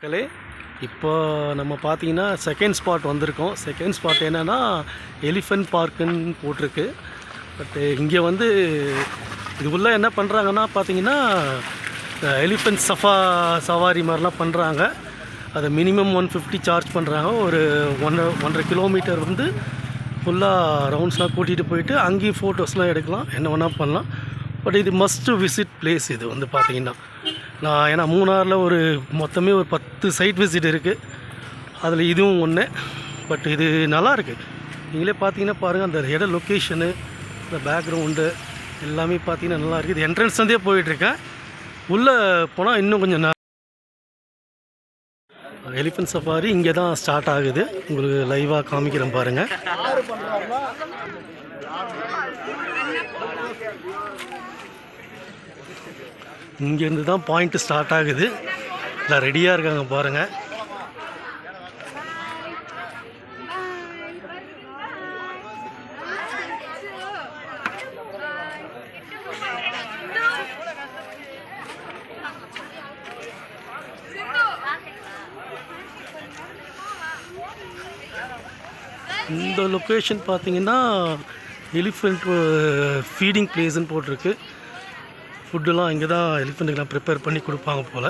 மக்களே, இப்போ நம்ம பார்த்தீங்கன்னா செகண்ட் ஸ்பாட் வந்திருக்கோம். செகண்ட் ஸ்பாட் என்னென்னா எலிஃபென்ட் பார்க்குன்னு போட்டிருக்கு. பட்டு இங்கே வந்து இதுக்குள்ளே என்ன பண்ணுறாங்கன்னா பார்த்தீங்கன்னா எலிஃபென்ட் சவாரி மாதிரிலாம் பண்ணுறாங்க. அதை மினிமம் 150 சார்ஜ் பண்ணுறாங்க. ஒரு 1.5 கிலோமீட்டர் வந்து ஃபுல்லாக ரவுண்ட்ஸ்லாம் கூட்டிகிட்டு போயிட்டு அங்கேயும் ஃபோட்டோஸ்லாம் எடுக்கலாம், என்ன வேணால் பண்ணலாம். பட் இது மஸ்ட்டு விசிட் பிளேஸ். இது வந்து பார்த்தீங்கன்னா ஏன்னா மூணாரில் மொத்தமே ஒரு 10 சைட் விசிட் இருக்குது, அதில் இதுவும் ஒன்று. பட் இது நல்லாயிருக்கு. நீங்களே பார்த்தீங்கன்னா பாருங்கள், அந்த இடம் லொக்கேஷனு, இந்த பேக்ரவுண்டு எல்லாமே பார்த்தீங்கன்னா நல்லாயிருக்கு. இது என்ட்ரன்ஸ் வந்தே போயிட்டுருக்கேன். உள்ளே போனால் இன்னும் கொஞ்சம் எலிஃபென்ட் சஃபாரி இங்கே தான் ஸ்டார்ட் ஆகுது. உங்களுக்கு லைவாக காமிக்கிறேன் பாருங்கள். இங்கேருந்து தான் பாயிண்ட்டு ஸ்டார்ட் ஆகுது. எல்லாம் ரெடியாக இருக்காங்க பாருங்கள். இந்த லொக்கேஷன் பார்த்தீங்கன்னா எலிஃபெண்ட் ஃபீடிங் பிளேஸ்ன்னு போட்டிருக்கு. ஃபுட்டுலாம் இங்கே தான் எலிஃபெண்ட்டுக்கெலாம் ப்ரிப்பேர் பண்ணி கொடுப்பாங்க போல்.